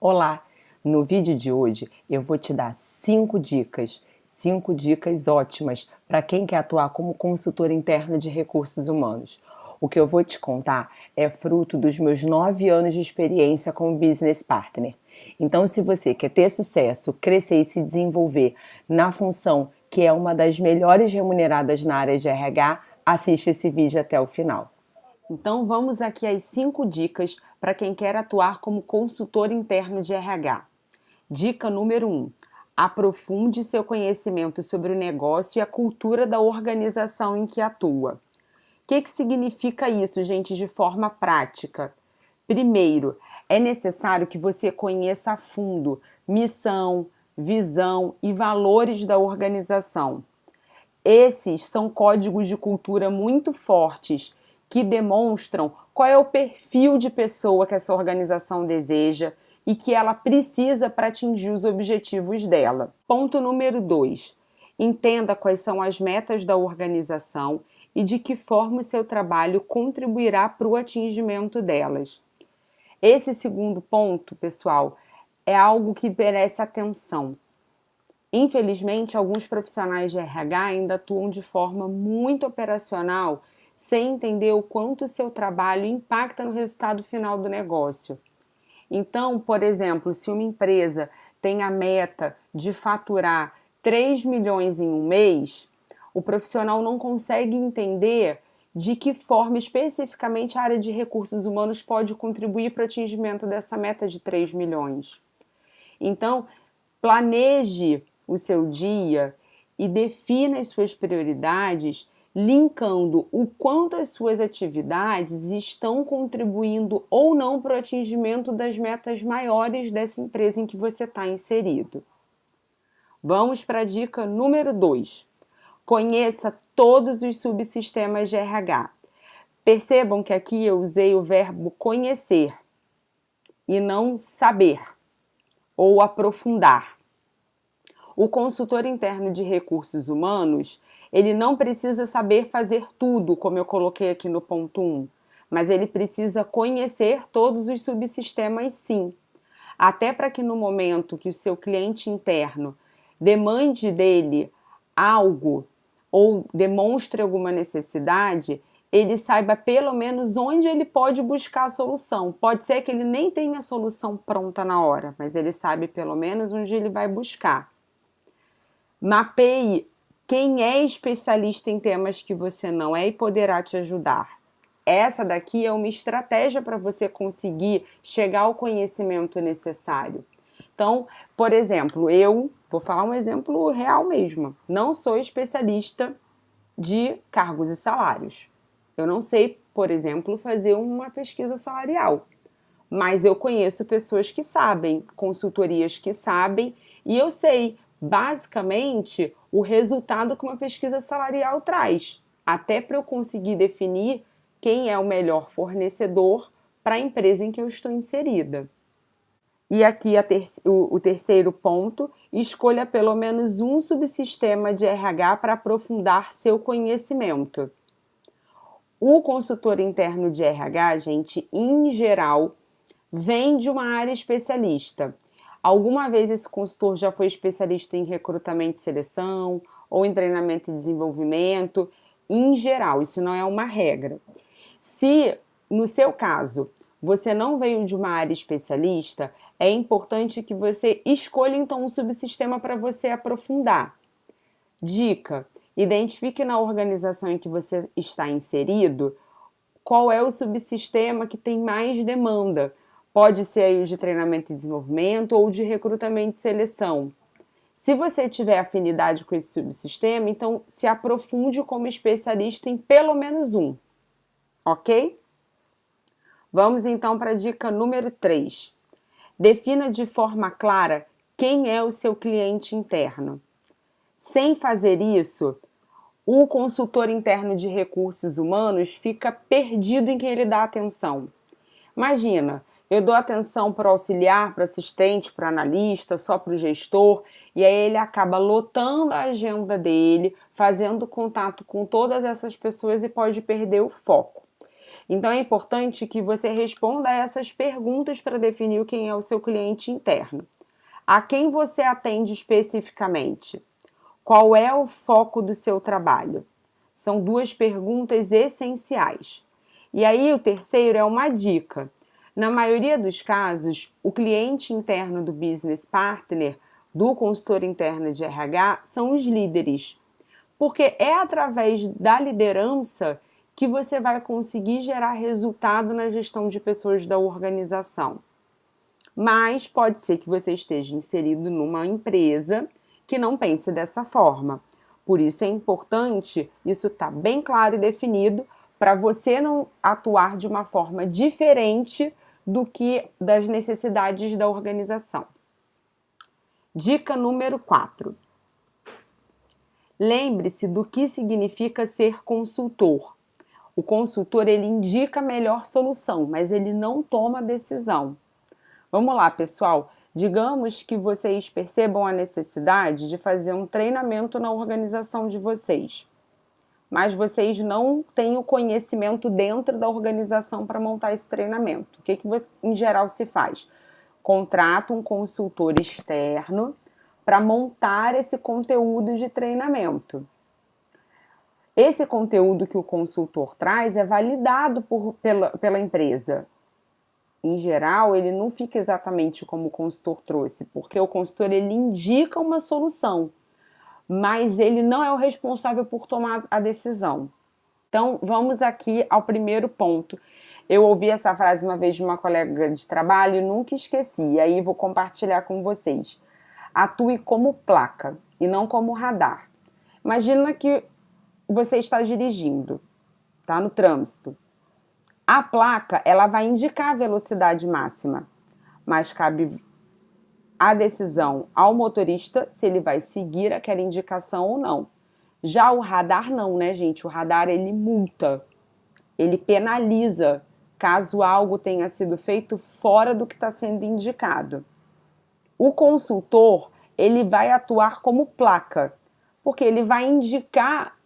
Olá! No vídeo de hoje eu vou te dar 5 dicas ótimas para quem quer atuar como consultor interno de recursos humanos. O que eu vou te contar é fruto dos meus 9 anos de experiência como business partner. Então, se você quer ter sucesso, crescer e se desenvolver na função que é uma das melhores remuneradas na área de RH, assiste esse vídeo até o final. Então vamos aqui às 5 dicas para quem quer atuar como consultor interno de RH. Dica número 1. Aprofunde seu conhecimento sobre o negócio e a cultura da organização em que atua. O que significa isso, gente, de forma prática? Primeiro, é necessário que você conheça a fundo missão, visão e valores da organização. Esses são códigos de cultura muito fortes que demonstram qual é o perfil de pessoa que essa organização deseja e que ela precisa para atingir os objetivos dela. Ponto número 2. Entenda quais são as metas da organização e de que forma o seu trabalho contribuirá para o atingimento delas. Esse segundo ponto, pessoal, é algo que merece atenção. Infelizmente, alguns profissionais de RH ainda atuam de forma muito operacional, sem entender o quanto o seu trabalho impacta no resultado final do negócio. Então, por exemplo, se uma empresa tem a meta de faturar 3 milhões em um mês, o profissional não consegue entender de que forma especificamente a área de recursos humanos pode contribuir para o atingimento dessa meta de 3 milhões. Então, planeje o seu dia e defina as suas prioridades, linkando o quanto as suas atividades estão contribuindo ou não para o atingimento das metas maiores dessa empresa em que você está inserido. Vamos para a dica número 2. Conheça todos os subsistemas de RH. Percebam que aqui eu usei o verbo conhecer e não saber ou aprofundar. O consultor interno de recursos humanos, ele não precisa saber fazer tudo, como eu coloquei aqui no ponto 1, mas ele precisa conhecer todos os subsistemas sim. Até para que no momento que o seu cliente interno demande dele algo ou demonstre alguma necessidade, ele saiba pelo menos onde ele pode buscar a solução. Pode ser que ele nem tenha a solução pronta na hora, mas ele sabe pelo menos onde ele vai buscar. Mapeie quem é especialista em temas que você não é e poderá te ajudar. Essa daqui é uma estratégia para você conseguir chegar ao conhecimento necessário. Então, por exemplo, eu vou falar um exemplo real mesmo. Não sou especialista de cargos e salários. Eu não sei, por exemplo, fazer uma pesquisa salarial. Mas eu conheço pessoas que sabem, consultorias que sabem, e eu sei basicamente o resultado que uma pesquisa salarial traz, até para eu conseguir definir quem é o melhor fornecedor para a empresa em que eu estou inserida. E aqui o terceiro ponto, escolha pelo menos um subsistema de RH para aprofundar seu conhecimento. O consultor interno de RH, gente, em geral, vem de uma área especialista. Alguma vez esse consultor já foi especialista em recrutamento e seleção ou em treinamento e desenvolvimento? Em geral, isso não é uma regra. Se, no seu caso, você não veio de uma área especialista, é importante que você escolha então um subsistema para você aprofundar. Dica: identifique na organização em que você está inserido qual é o subsistema que tem mais demanda. Pode ser aí o de treinamento e desenvolvimento ou de recrutamento e seleção. Se você tiver afinidade com esse subsistema, então se aprofunde como especialista em pelo menos um, ok? Vamos então para a dica número 3. Defina de forma clara quem é o seu cliente interno. Sem fazer isso, o consultor interno de recursos humanos fica perdido em quem ele dá atenção. Imagina, eu dou atenção para o auxiliar, para o assistente, para o analista, só para o gestor, e aí ele acaba lotando a agenda dele, fazendo contato com todas essas pessoas e pode perder o foco. Então é importante que você responda a essas perguntas para definir quem é o seu cliente interno. A quem você atende especificamente? Qual é o foco do seu trabalho? São duas perguntas essenciais. E aí o terceiro é uma dica. Na maioria dos casos, o cliente interno do business partner, do consultor interno de RH, são os líderes. Porque é através da liderança que você vai conseguir gerar resultado na gestão de pessoas da organização. Mas pode ser que você esteja inserido numa empresa que não pense dessa forma. Por isso é importante isso estar bem claro e definido para você não atuar de uma forma diferente do que das necessidades da organização. Dica número 4. Lembre-se do que significa ser consultor. O consultor, ele indica a melhor solução, mas ele não toma decisão. Vamos lá, pessoal. Digamos que vocês percebam a necessidade de fazer um treinamento na organização de vocês, mas vocês não têm o conhecimento dentro da organização para montar esse treinamento. O que em geral se faz? Contrata um consultor externo para montar esse conteúdo de treinamento. Esse conteúdo que o consultor traz é validado pela empresa. Em geral, ele não fica exatamente como o consultor trouxe, porque o consultor ele indica uma solução, mas ele não é o responsável por tomar a decisão. Então, vamos aqui ao primeiro ponto. Eu ouvi essa frase uma vez de uma colega de trabalho e nunca esqueci, e aí vou compartilhar com vocês. Atue como placa e não como radar. Imagina que você está dirigindo, está no trânsito. A placa, ela vai indicar a velocidade máxima, mas cabe a decisão ao motorista se ele vai seguir aquela indicação ou não. Já o radar não, né, gente? O radar, ele multa, ele penaliza caso algo tenha sido feito fora do que está sendo indicado. O consultor, ele vai atuar como placa, porque ele vai indicar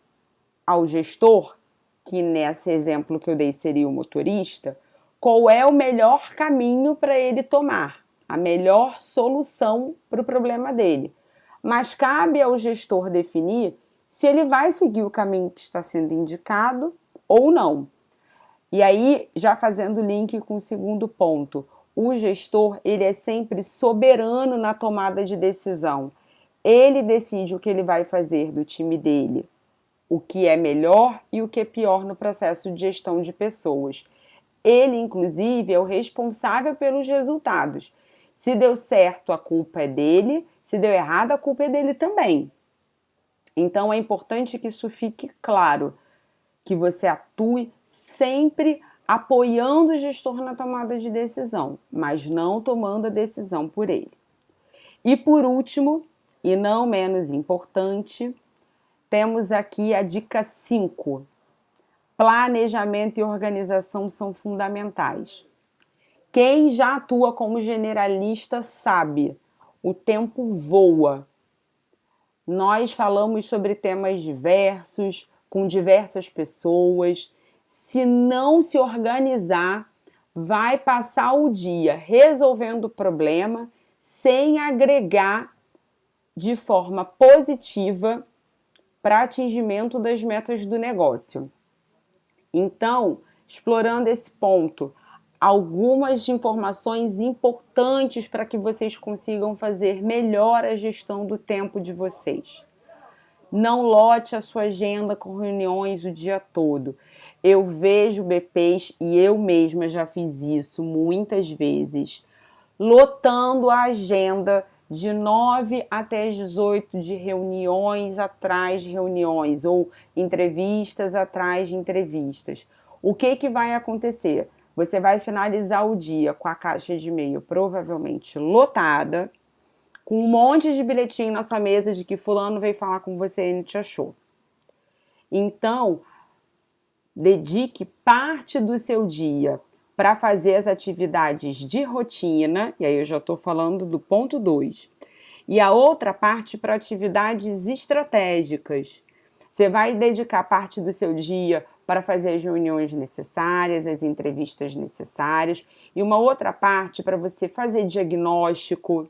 ao gestor, que nesse exemplo que eu dei seria o motorista, qual é o melhor caminho para ele tomar, a melhor solução para o problema dele. Mas cabe ao gestor definir se ele vai seguir o caminho que está sendo indicado ou não. E aí, já fazendo link com o segundo ponto, o gestor, ele é sempre soberano na tomada de decisão. Ele decide o que ele vai fazer do time dele, o que é melhor e o que é pior no processo de gestão de pessoas. Ele, inclusive, é o responsável pelos resultados. Se deu certo, a culpa é dele, se deu errado, a culpa é dele também. Então, é importante que isso fique claro, que você atue sempre apoiando o gestor na tomada de decisão, mas não tomando a decisão por ele. E por último, e não menos importante, temos aqui a dica 5. Planejamento e organização são fundamentais. Quem já atua como generalista sabe, o tempo voa. Nós falamos sobre temas diversos, com diversas pessoas. Se não se organizar, vai passar o dia resolvendo o problema sem agregar de forma positiva para atingimento das metas do negócio. Então, explorando esse ponto, algumas informações importantes para que vocês consigam fazer melhor a gestão do tempo de vocês. Não lote a sua agenda com reuniões o dia todo. Eu vejo BPs, e eu mesma já fiz isso muitas vezes, lotando a agenda de 9 até 18 de reuniões atrás de reuniões ou entrevistas atrás de entrevistas. O que vai acontecer? Você vai finalizar o dia com a caixa de e-mail provavelmente lotada, com um monte de bilhetinho na sua mesa de que fulano veio falar com você e não te achou. Então, dedique parte do seu dia para fazer as atividades de rotina, e aí eu já estou falando do ponto 2, e a outra parte para atividades estratégicas. Você vai dedicar parte do seu dia para fazer as reuniões necessárias, as entrevistas necessárias, e uma outra parte para você fazer diagnóstico,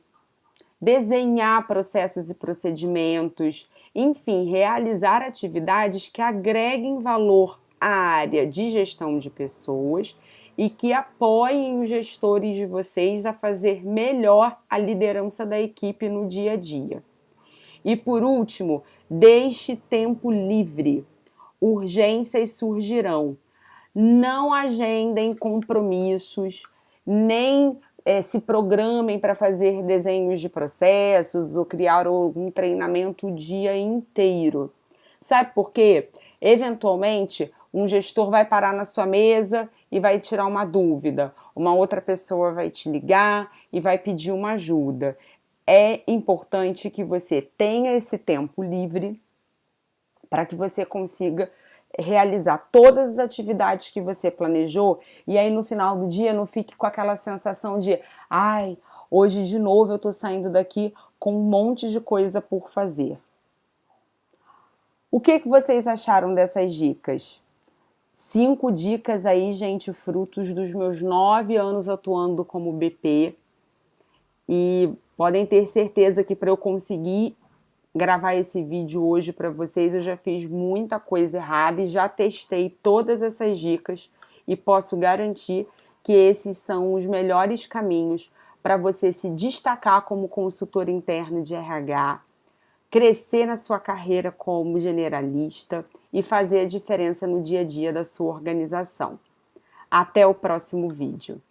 desenhar processos e procedimentos, enfim, realizar atividades que agreguem valor à área de gestão de pessoas e que apoiem os gestores de vocês a fazer melhor a liderança da equipe no dia a dia. E por último, deixe tempo livre. Urgências surgirão. Não agendem compromissos, nem se programem para fazer desenhos de processos ou criar algum treinamento o dia inteiro. Sabe por quê? Eventualmente, um gestor vai parar na sua mesa e vai tirar uma dúvida. Uma outra pessoa vai te ligar e vai pedir uma ajuda. É importante que você tenha esse tempo livre para que você consiga realizar todas as atividades que você planejou e aí no final do dia não fique com aquela sensação de ai, hoje de novo eu tô saindo daqui com um monte de coisa por fazer. O que vocês acharam dessas dicas? 5 dicas aí, gente, frutos dos meus 9 anos atuando como BP, e podem ter certeza que para eu conseguir gravar esse vídeo hoje para vocês, eu já fiz muita coisa errada e já testei todas essas dicas e posso garantir que esses são os melhores caminhos para você se destacar como consultor interno de RH, crescer na sua carreira como generalista e fazer a diferença no dia a dia da sua organização. Até o próximo vídeo.